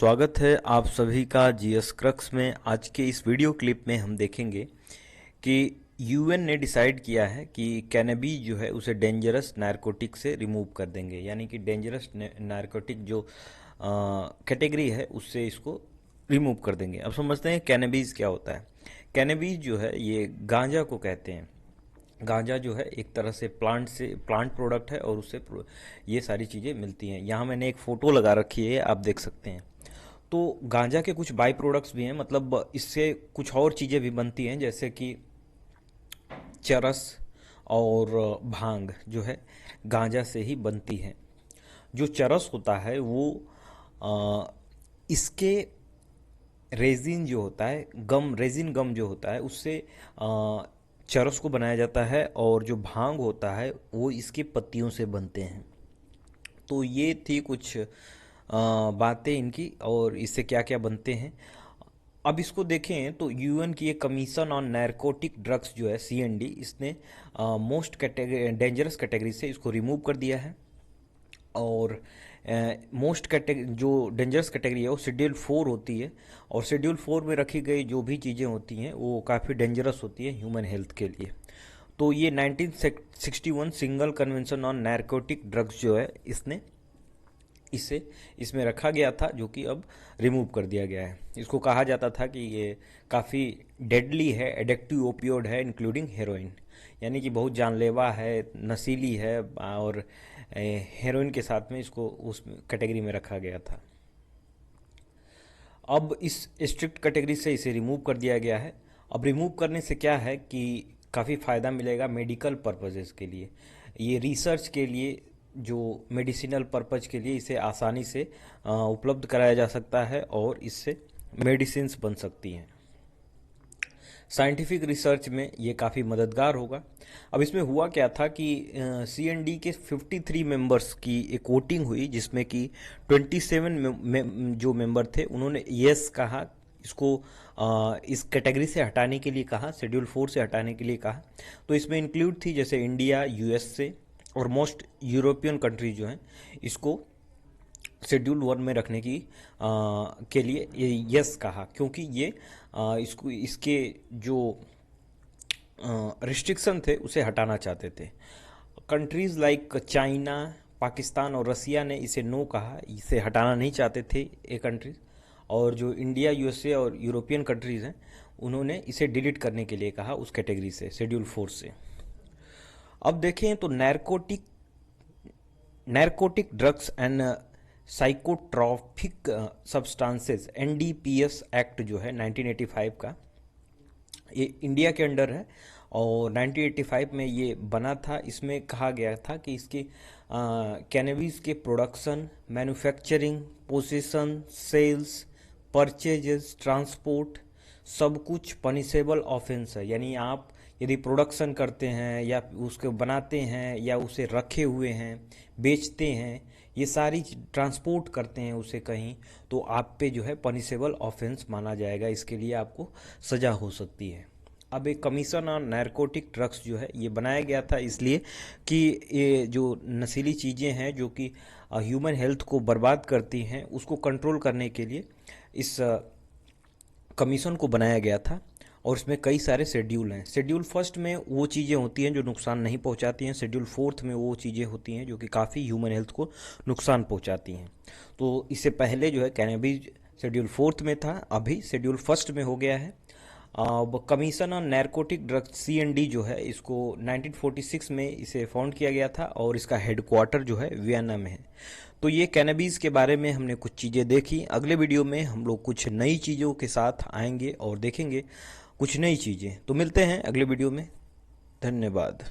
स्वागत है आप सभी का जीएस क्रक्स में। आज के इस वीडियो क्लिप में हम देखेंगे कि यूएन ने डिसाइड किया है कि कैनबीज जो है उसे डेंजरस नारकोटिक से रिमूव कर देंगे, यानी कि डेंजरस नारकोटिक जो कैटेगरी है उससे इसको रिमूव कर देंगे। अब समझते हैं कैनबीज क्या होता है। कैनबीज जो है ये गांजा को कहते हैं। गांजा जो है एक तरह से प्लांट प्रोडक्ट है और उससे ये सारी चीज़ें मिलती हैं। यहाँ मैंने एक फ़ोटो लगा रखी है, आप देख सकते हैं। तो गांजा के कुछ बाई प्रोडक्ट्स भी हैं, मतलब इससे कुछ और चीज़ें भी बनती हैं, जैसे कि चरस और भांग जो है गांजा से ही बनती है। जो चरस होता है वो इसके रेजिन जो होता है, रेजिन गम जो होता है उससे चरस को बनाया जाता है, और जो भांग होता है वो इसके पत्तियों से बनते हैं। तो ये थी कुछ बातें इनकी और इससे क्या क्या बनते हैं। अब इसको देखें तो यूएन की एक कमीशन ऑन नारकोटिक ड्रग्स जो है सीएनडी, इसने मोस्ट डेंजरस कैटेगरी से इसको रिमूव कर दिया है। और मोस्ट कैटेगरी जो डेंजरस कैटेगरी है वो शेड्यूल 4 होती है, और शेड्यूल 4 में रखी गई जो भी चीज़ें होती हैं वो काफ़ी डेंजरस होती है ह्यूमन हेल्थ के लिए। तो ये 1961 single convention on narcotic drugs जो है इसे इसमें रखा गया था, जो कि अब रिमूव कर दिया गया है। इसको कहा जाता था कि ये काफ़ी डेडली है, एडिक्टिव ओपियोड है इंक्लूडिंग हेरोइन, यानी कि बहुत जानलेवा है, नशीली है, और हेरोइन के साथ में इसको उस कैटेगरी में रखा गया था। अब इस स्ट्रिक्ट कैटेगरी से इसे रिमूव कर दिया गया है। अब रिमूव करने से क्या है कि काफ़ी फ़ायदा मिलेगा मेडिकल पर्पजेज़ के लिए, ये रिसर्च के लिए, जो मेडिसिनल पर्पज़ के लिए इसे आसानी से उपलब्ध कराया जा सकता है और इससे मेडिसिन्स बन सकती हैं। साइंटिफिक रिसर्च में ये काफ़ी मददगार होगा। अब इसमें हुआ क्या था कि सीएनडी के 53 मेंबर्स की एक वोटिंग हुई, जिसमें कि 27 जो मेंबर थे उन्होंने यस कहा, इसको इस कैटेगरी से हटाने के लिए कहा, शेड्यूल 4 से हटाने के लिए कहा। तो इसमें इंक्लूड थी जैसे इंडिया, यूएसए और मोस्ट यूरोपियन कंट्री जो हैं इसको शेड्यूल 1 में रखने की के लिए ये यस कहा, क्योंकि ये इसके जो रिस्ट्रिक्शन थे उसे हटाना चाहते थे। कंट्रीज़ लाइक चाइना, पाकिस्तान और रसिया ने इसे नो कहा, इसे हटाना नहीं चाहते थे ये कंट्रीज। और जो इंडिया, यूएसए और यूरोपियन कंट्रीज़ हैं उन्होंने इसे डिलीट करने के लिए कहा उस कैटेगरी से, शेड्यूल 4 से। अब देखें तो narcotic drugs and psychotropic substances NDPS act जो है 1985 का, ये इंडिया के अंडर है और 1985 में ये बना था। इसमें कहा गया था कि इसके कैनबिस के production, manufacturing, possession, sales, purchases, transport सब कुछ पनिशेबल ऑफेंस है। यानी आप यदि प्रोडक्शन करते हैं या उसको बनाते हैं या उसे रखे हुए हैं, बेचते हैं, ये सारी ट्रांसपोर्ट करते हैं उसे कहीं, तो आप पे जो है पनिशेबल ऑफेंस माना जाएगा, इसके लिए आपको सज़ा हो सकती है। अब एक कमीशन ऑन नारकोटिक ड्रग्स जो है ये बनाया गया था इसलिए कि ये जो नशीली चीज़ें हैं जो कि ह्यूमन हेल्थ को बर्बाद करती हैं उसको कंट्रोल करने के लिए इस कमीशन को बनाया गया था। और इसमें कई सारे शेड्यूल हैं। शेड्यूल 1 में वो चीज़ें होती हैं जो नुकसान नहीं पहुंचाती हैं, शेड्यूल 4 में वो चीज़ें होती हैं जो कि काफ़ी ह्यूमन हेल्थ को नुकसान पहुंचाती हैं। तो इससे पहले जो है कैनबिस शेड्यूल 4 में था, अभी शेड्यूल 1 में हो गया है। अब commission on narcotic drugs C&D जो है इसको 1946 में इसे फाउंड किया गया था और इसका हेडक्वार्टर जो है वियना में है। तो ये कैनबिस के बारे में हमने कुछ चीज़ें देखी। अगले वीडियो में हम लोग कुछ नई चीज़ों के साथ आएंगे और देखेंगे कुछ नई चीज़ें। तो मिलते हैं अगले वीडियो में। धन्यवाद।